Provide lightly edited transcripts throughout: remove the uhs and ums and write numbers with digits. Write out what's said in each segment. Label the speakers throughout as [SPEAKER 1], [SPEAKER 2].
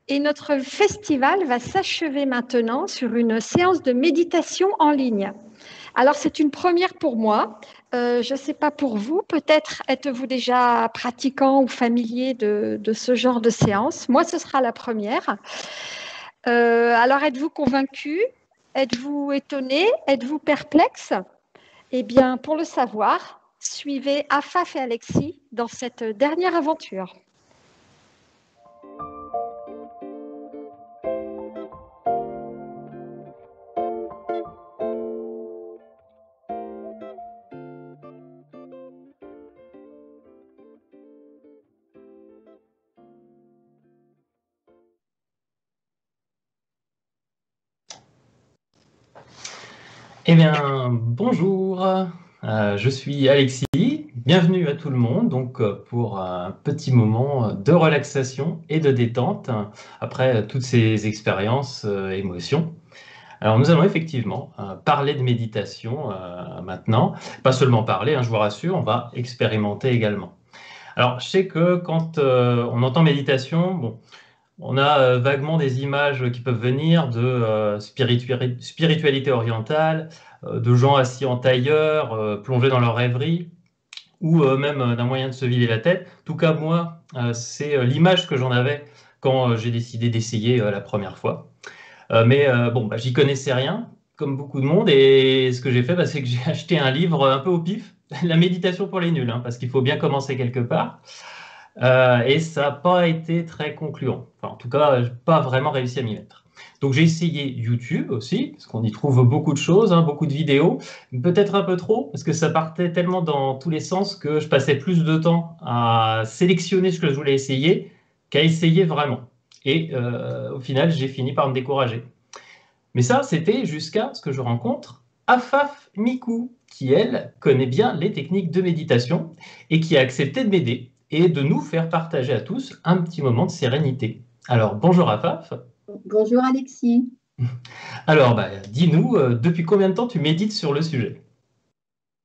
[SPEAKER 1] et notre festival va s'achever maintenant sur une séance de méditation en ligne. Alors, c'est une première pour moi. Je ne sais pas pour vous, peut-être êtes-vous déjà pratiquant ou familier de ce genre de séance. Moi, ce sera la première. Alors, êtes-vous convaincu? Êtes-vous étonné? Êtes-vous perplexe? Eh bien, pour le savoir, suivez Afaf et Alexis dans cette dernière aventure.
[SPEAKER 2] Eh bien, bonjour, je suis Alexis, bienvenue à tout le monde donc, pour un petit moment de relaxation et de détente après toutes ces expériences, émotions. Alors nous allons effectivement parler de méditation maintenant, pas seulement parler, hein, je vous rassure, on va expérimenter également. Alors je sais que quand on entend méditation, bon, on a vaguement des images qui peuvent venir de spiritualité orientale, de gens assis en tailleur, plongés dans leur rêverie, ou même d'un moyen de se vider la tête. En tout cas, moi, c'est l'image que j'en avais quand j'ai décidé d'essayer la première fois. Mais bon, bah, j'y connaissais rien, comme beaucoup de monde, et ce que j'ai fait, bah, c'est que j'ai acheté un livre un peu au pif, La méditation pour les nuls, hein, parce qu'il faut bien commencer quelque part. Et ça n'a pas été très concluant. Enfin, en tout cas, je n'ai pas vraiment réussi à m'y mettre. Donc j'ai essayé YouTube aussi, parce qu'on y trouve beaucoup de choses, hein, beaucoup de vidéos, peut-être un peu trop, parce que ça partait tellement dans tous les sens que je passais plus de temps à sélectionner ce que je voulais essayer qu'à essayer vraiment. Et au final, j'ai fini par me décourager. Mais ça, c'était jusqu'à ce que je rencontre Afaf Mikou, qui, elle, connaît bien les techniques de méditation et qui a accepté de m'aider et de nous faire partager à tous un petit moment de sérénité. Alors, bonjour Afaf.
[SPEAKER 3] Bonjour Alexis.
[SPEAKER 2] Alors, bah, dis-nous, depuis combien de temps tu médites sur le sujet?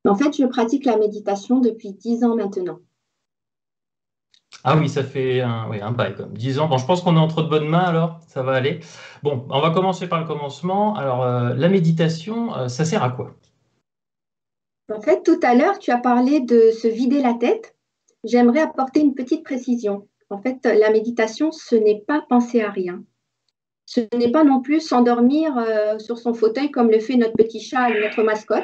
[SPEAKER 3] En fait, je pratique la méditation depuis 10 ans maintenant.
[SPEAKER 2] Ah oui, ça fait un bail comme 10 ans. Bon, je pense qu'on est entre de bonnes mains alors, ça va aller. Bon, on va commencer par le commencement. Alors, la méditation, ça sert à quoi?
[SPEAKER 3] En fait, tout à l'heure, tu as parlé de se vider la tête. J'aimerais apporter une petite précision. En fait, la méditation, ce n'est pas penser à rien. Ce n'est pas non plus s'endormir sur son fauteuil comme le fait notre petit chat et notre mascotte.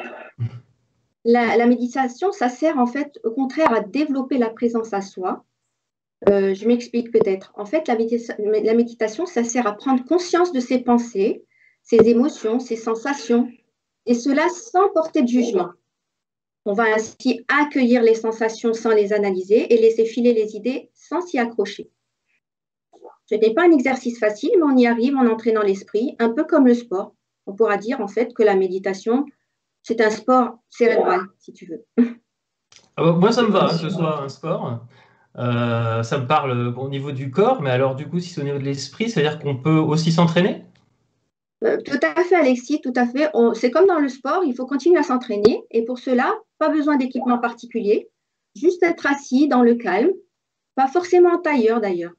[SPEAKER 3] La méditation, ça sert en fait au contraire à développer la présence à soi. Je m'explique peut-être. En fait, la méditation, ça sert à prendre conscience de ses pensées, ses émotions, ses sensations, et cela sans porter de jugement. On va ainsi accueillir les sensations sans les analyser et laisser filer les idées sans s'y accrocher. Ce n'est pas un exercice facile, mais on y arrive en entraînant l'esprit, un peu comme le sport. On pourra dire en fait que la méditation, c'est un sport cérébral, si tu veux.
[SPEAKER 2] Ah bah, moi, ça me va, hein, que ce soit un sport. Ça me parle bon, au niveau du corps, mais alors du coup, si c'est au niveau de l'esprit, ça veut dire qu'on peut aussi s'entraîner?
[SPEAKER 3] Tout à fait, Alexis, tout à fait. C'est comme dans le sport, il faut continuer à s'entraîner et pour cela, pas besoin d'équipement particulier, juste être assis dans le calme, pas forcément en tailleur d'ailleurs.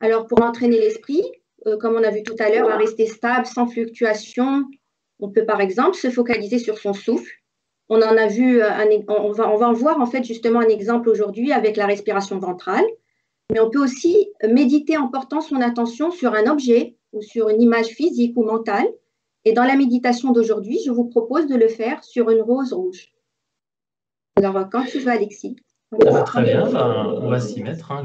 [SPEAKER 3] Alors, pour entraîner l'esprit, comme on a vu tout à l'heure, à rester stable, sans fluctuation, on peut par exemple se focaliser sur son souffle. On en a vu, on va en voir en fait justement un exemple aujourd'hui avec la respiration ventrale. Mais on peut aussi méditer en portant son attention sur un objet ou sur une image physique ou mentale. Et dans la méditation d'aujourd'hui, je vous propose de le faire sur une rose rouge. Alors, quand tu veux, Alexis.
[SPEAKER 2] Ah bah, très bien, ben, on va s'y mettre, hein.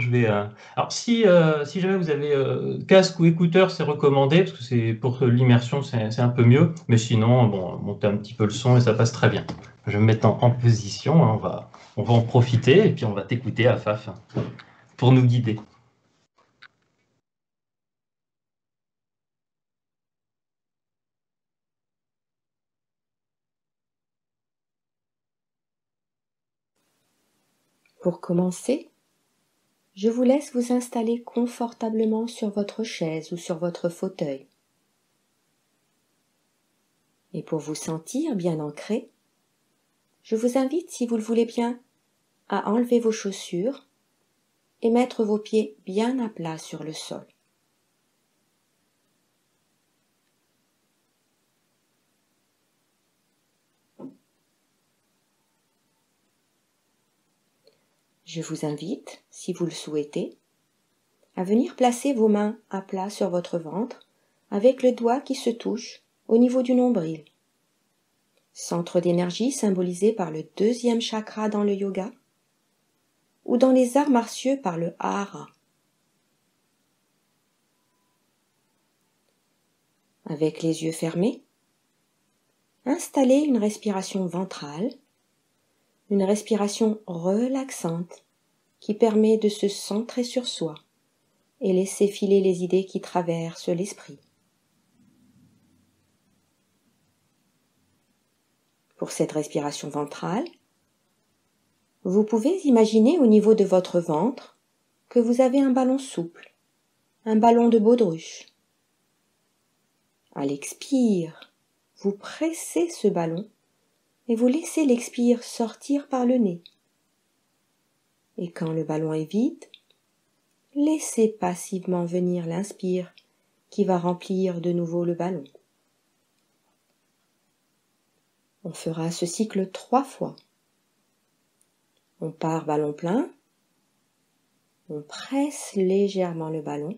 [SPEAKER 2] Alors, si jamais vous avez casque ou écouteur, c'est recommandé, parce que c'est pour l'immersion, c'est un peu mieux. Mais sinon, bon, montez un petit peu le son et ça passe très bien. Je vais me mettre en position, hein, on va en profiter et puis on va t'écouter, Afaf, pour nous guider.
[SPEAKER 4] Pour commencer, je vous laisse vous installer confortablement sur votre chaise ou sur votre fauteuil. Et pour vous sentir bien ancré, je vous invite, si vous le voulez bien, à enlever vos chaussures et mettre vos pieds bien à plat sur le sol. Je vous invite, si vous le souhaitez, à venir placer vos mains à plat sur votre ventre avec le doigt qui se touche au niveau du nombril. Centre d'énergie symbolisé par le 2e chakra dans le yoga ou dans les arts martiaux par le hara. Avec les yeux fermés, installez une respiration ventrale, une respiration relaxante qui permet de se centrer sur soi et laisser filer les idées qui traversent l'esprit. Pour cette respiration ventrale, vous pouvez imaginer au niveau de votre ventre que vous avez un ballon souple, un ballon de baudruche. À l'expire, vous pressez ce ballon et vous laissez l'expire sortir par le nez. Et quand le ballon est vide, laissez passivement venir l'inspire qui va remplir de nouveau le ballon. On fera ce cycle 3 fois. On part ballon plein, on presse légèrement le ballon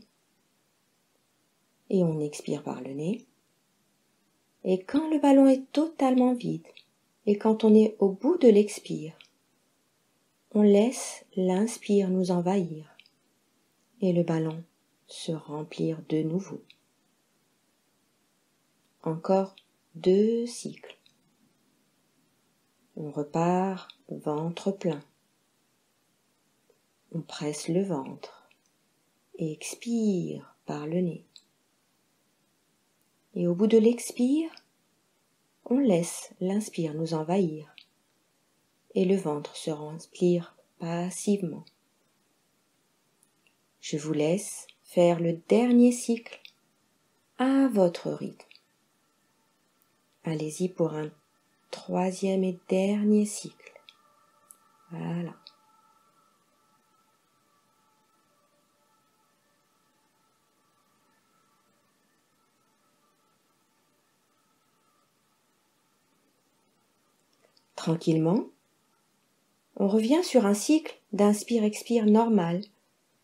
[SPEAKER 4] et on expire par le nez. Et quand le ballon est totalement vide et quand on est au bout de l'expire, on laisse l'inspire nous envahir et le ballon se remplir de nouveau. Encore 2 cycles. On repart ventre plein. On presse le ventre et expire par le nez. Et au bout de l'expire, on laisse l'inspire nous envahir et le ventre se remplir passivement. Je vous laisse faire le dernier cycle à votre rythme. Allez-y pour un 3e et dernier cycle. Voilà. Tranquillement, on revient sur un cycle d'inspire-expire normal,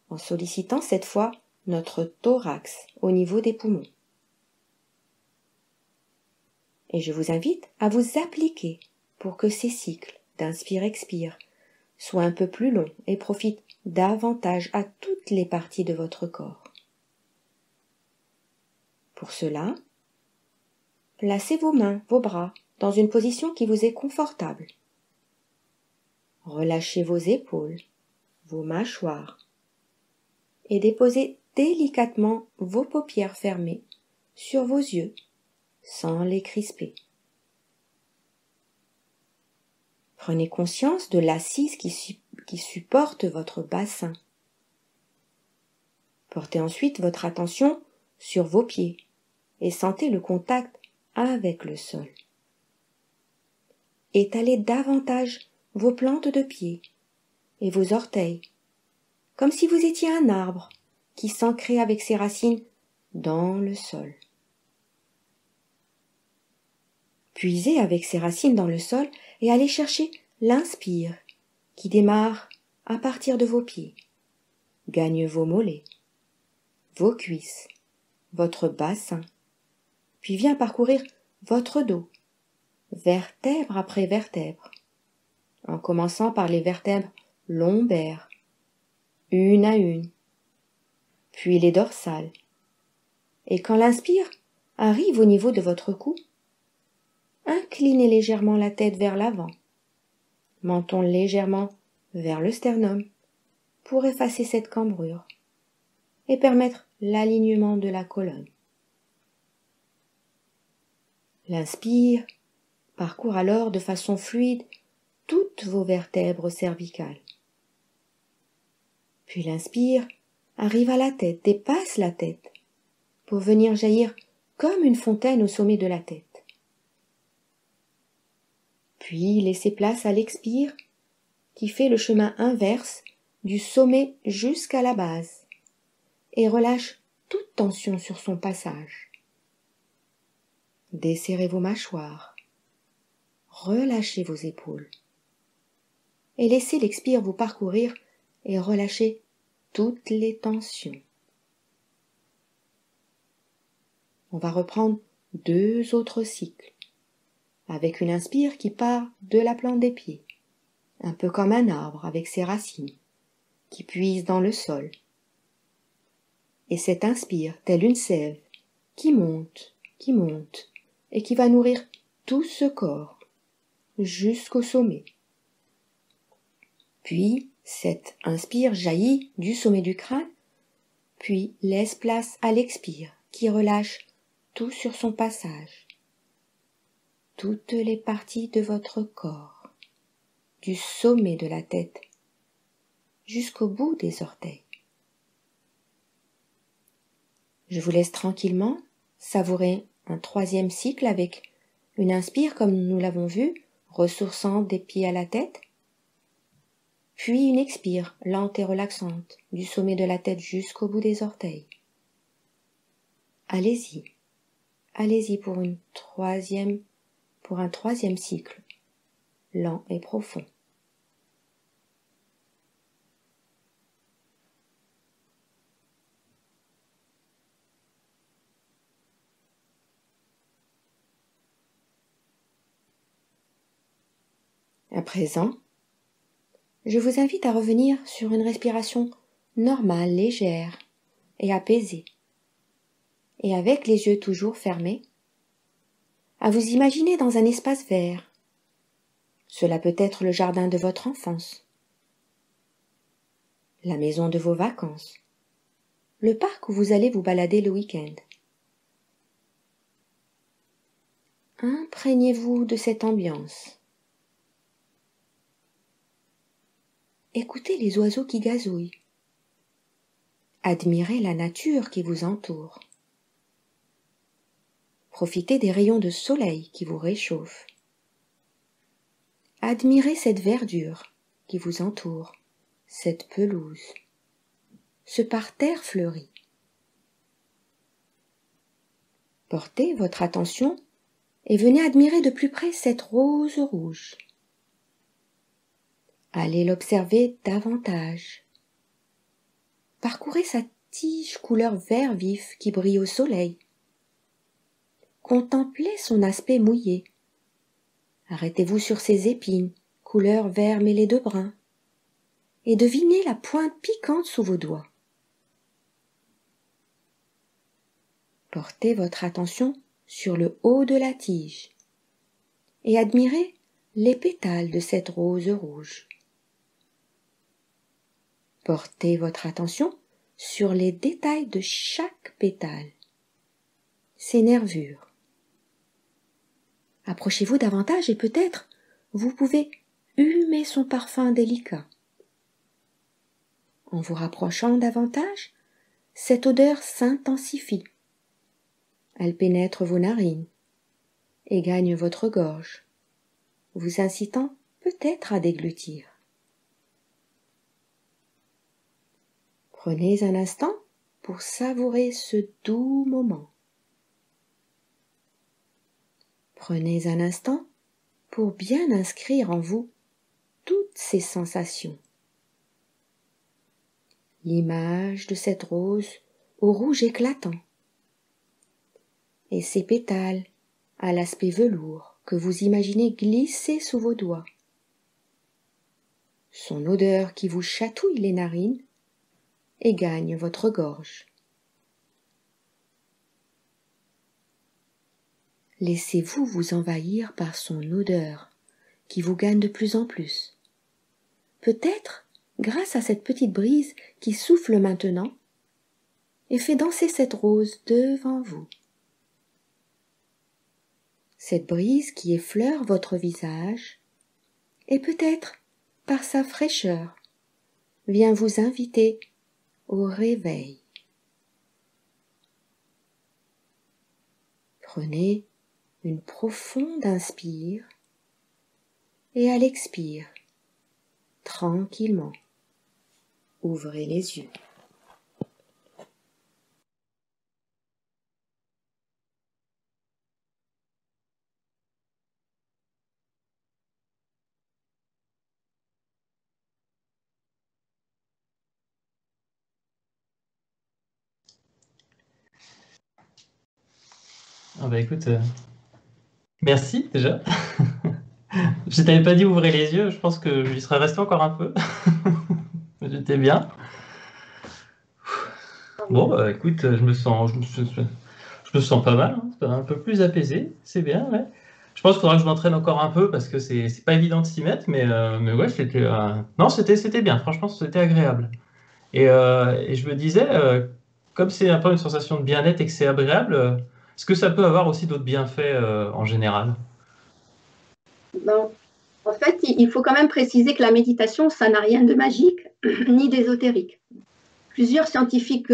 [SPEAKER 4] en sollicitant cette fois notre thorax au niveau des poumons. Et je vous invite à vous appliquer pour que ces cycles d'inspire-expire soient un peu plus longs et profitent davantage à toutes les parties de votre corps. Pour cela, placez vos mains, vos bras dans une position qui vous est confortable. Relâchez vos épaules, vos mâchoires et déposez délicatement vos paupières fermées sur vos yeux sans les crisper. Prenez conscience de l'assise qui supporte votre bassin. Portez ensuite votre attention sur vos pieds et sentez le contact avec le sol. Étalez davantage vos plantes de pied et vos orteils, comme si vous étiez un arbre qui s'ancrait avec ses racines dans le sol. Puisez avec ses racines dans le sol et allez chercher l'inspire qui démarre à partir de vos pieds, gagne vos mollets, vos cuisses, votre bassin, puis vient parcourir votre dos, vertèbre après vertèbre, en commençant par les vertèbres lombaires, une à une, puis les dorsales. Et quand l'inspire arrive au niveau de votre cou, inclinez légèrement la tête vers l'avant, menton légèrement vers le sternum pour effacer cette cambrure et permettre l'alignement de la colonne. L'inspire parcourt alors de façon fluide toutes vos vertèbres cervicales. Puis l'inspire arrive à la tête, dépasse la tête, pour venir jaillir comme une fontaine au sommet de la tête. Puis laissez place à l'expire qui fait le chemin inverse du sommet jusqu'à la base et relâche toute tension sur son passage. Desserrez vos mâchoires, relâchez vos épaules et laissez l'expire vous parcourir et relâchez toutes les tensions. On va reprendre 2 autres cycles, avec une inspire qui part de la plante des pieds, un peu comme un arbre avec ses racines, qui puise dans le sol. Et cette inspire, telle une sève, qui monte, et qui va nourrir tout ce corps, jusqu'au sommet. Puis, cette inspire jaillit du sommet du crâne, puis laisse place à l'expire, qui relâche tout sur son passage. Toutes les parties de votre corps, du sommet de la tête jusqu'au bout des orteils. Je vous laisse tranquillement savourer un 3e cycle avec une inspire comme nous l'avons vu, ressourçant des pieds à la tête, puis une expire lente et relaxante du sommet de la tête jusqu'au bout des orteils. Allez-y pour un 3e cycle, lent et profond. À présent, je vous invite à revenir sur une respiration normale, légère et apaisée, et avec les yeux toujours fermés, à vous imaginer dans un espace vert. Cela peut être le jardin de votre enfance, la maison de vos vacances, le parc où vous allez vous balader le week-end. Imprégnez-vous de cette ambiance. Écoutez les oiseaux qui gazouillent. Admirez la nature qui vous entoure. Profitez des rayons de soleil qui vous réchauffent. Admirez cette verdure qui vous entoure, cette pelouse, ce parterre fleuri. Portez votre attention et venez admirer de plus près cette rose rouge. Allez l'observer davantage. Parcourez sa tige couleur vert vif qui brille au soleil. Contemplez son aspect mouillé. Arrêtez-vous sur ses épines, couleur vert mêlé de brun, et devinez la pointe piquante sous vos doigts. Portez votre attention sur le haut de la tige et admirez les pétales de cette rose rouge. Portez votre attention sur les détails de chaque pétale, ses nervures. Approchez-vous davantage et peut-être vous pouvez humer son parfum délicat. En vous rapprochant davantage, cette odeur s'intensifie. Elle pénètre vos narines et gagne votre gorge, vous incitant peut-être à déglutir. Prenez un instant pour savourer ce doux moment. Prenez un instant pour bien inscrire en vous toutes ces sensations. L'image de cette rose au rouge éclatant et ses pétales à l'aspect velours que vous imaginez glisser sous vos doigts. Son odeur qui vous chatouille les narines et gagne votre gorge. Laissez-vous vous envahir par son odeur qui vous gagne de plus en plus. Peut-être grâce à cette petite brise qui souffle maintenant et fait danser cette rose devant vous. Cette brise qui effleure votre visage et peut-être par sa fraîcheur vient vous inviter au réveil. Prenez une profonde inspire et à l'expire, tranquillement, ouvrez les yeux.
[SPEAKER 2] Ah bah écoute, merci déjà. Je t'avais pas dit ouvrir les yeux, je pense que j'y serais resté encore un peu. J'étais bien. Bon, bah, écoute, je me sens pas mal, hein, un peu plus apaisé, c'est bien, ouais. Je pense qu'il faudra que je m'entraîne encore un peu parce que c'est pas évident de s'y mettre, mais ouais, non, c'était bien, franchement, c'était agréable. Et je me disais, comme c'est un peu une sensation de bien-être et que c'est agréable, est-ce que ça peut avoir aussi d'autres bienfaits en général?
[SPEAKER 3] Ben, en fait, il faut quand même préciser que la méditation, ça n'a rien de magique ni d'ésotérique. Plusieurs scientifiques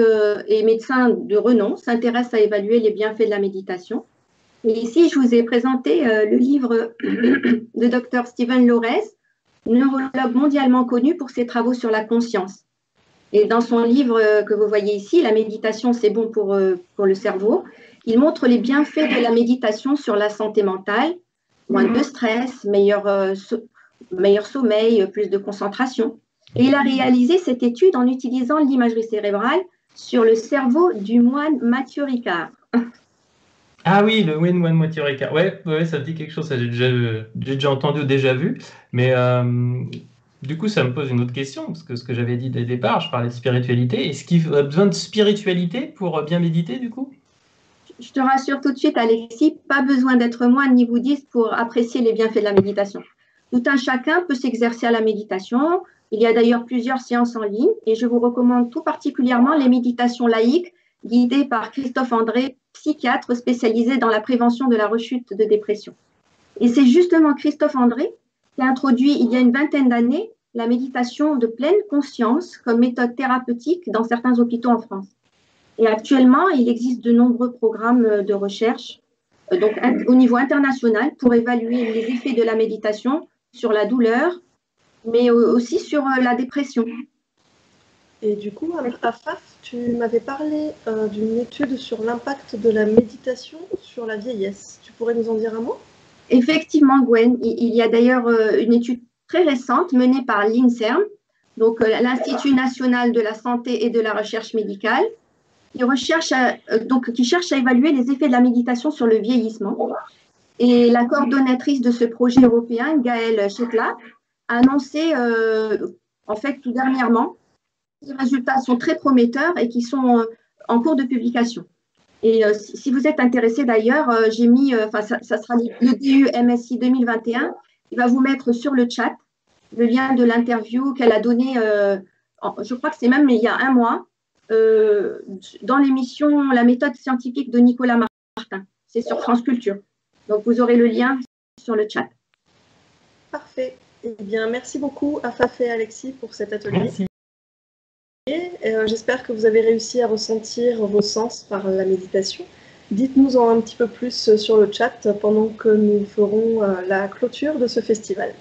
[SPEAKER 3] et médecins de renom s'intéressent à évaluer les bienfaits de la méditation. Et ici, je vous ai présenté le livre de Dr. Stephen Lorenz, neurologue mondialement connu pour ses travaux sur la conscience. Et dans son livre que vous voyez ici, La méditation, c'est bon pour le cerveau, il montre les bienfaits de la méditation sur la santé mentale, moins de stress, meilleur sommeil, plus de concentration. Et il a réalisé cette étude en utilisant l'imagerie cérébrale sur le cerveau du moine Mathieu Ricard.
[SPEAKER 2] Ah oui, le Win One Moitié Ricard. Ouais, ouais, ça me dit quelque chose, ça j'ai déjà entendu ou déjà vu. Mais du coup, ça me pose une autre question, parce que ce que j'avais dit dès le départ, je parlais de spiritualité. Est-ce qu'il a besoin de spiritualité pour bien méditer, du coup?
[SPEAKER 3] Je te rassure tout de suite, Alexis, pas besoin d'être moine ni bouddhiste pour apprécier les bienfaits de la méditation. Tout un chacun peut s'exercer à la méditation. Il y a d'ailleurs plusieurs séances en ligne et je vous recommande tout particulièrement les méditations laïques guidées par Christophe André, psychiatre spécialisé dans la prévention de la rechute de dépression. Et c'est justement Christophe André qui a introduit il y a une vingtaine d'années la méditation de pleine conscience comme méthode thérapeutique dans certains hôpitaux en France. Et actuellement, il existe de nombreux programmes de recherche au niveau international pour évaluer les effets de la méditation sur la douleur, mais aussi sur la dépression.
[SPEAKER 5] Et du coup, Afaf, tu m'avais parlé d'une étude sur l'impact de la méditation sur la vieillesse. Tu pourrais nous en dire un mot?
[SPEAKER 3] Effectivement, Gwen, il y a d'ailleurs une étude très récente menée par l'INSERM, donc l'Institut national de la santé et de la recherche médicale, qui cherche à évaluer les effets de la méditation sur le vieillissement. Et la coordonnatrice de ce projet européen, Gaëlle Chetla, a annoncé, en fait, tout dernièrement, que les résultats sont très prometteurs et qui sont en cours de publication. Et si vous êtes intéressé d'ailleurs, j'ai mis, ça sera le DU MSI 2021, il va vous mettre sur le chat le lien de l'interview qu'elle a donné, je crois que c'est même il y a un mois, dans l'émission La méthode scientifique de Nicolas Martin. C'est sur France Culture. Donc, vous aurez le lien sur le chat.
[SPEAKER 5] Parfait. Eh bien, merci beaucoup Afaf et Alexis pour cet atelier.
[SPEAKER 2] Merci.
[SPEAKER 5] Et j'espère que vous avez réussi à ressentir vos sens par la méditation. Dites-nous en un petit peu plus sur le chat pendant que nous ferons la clôture de ce festival.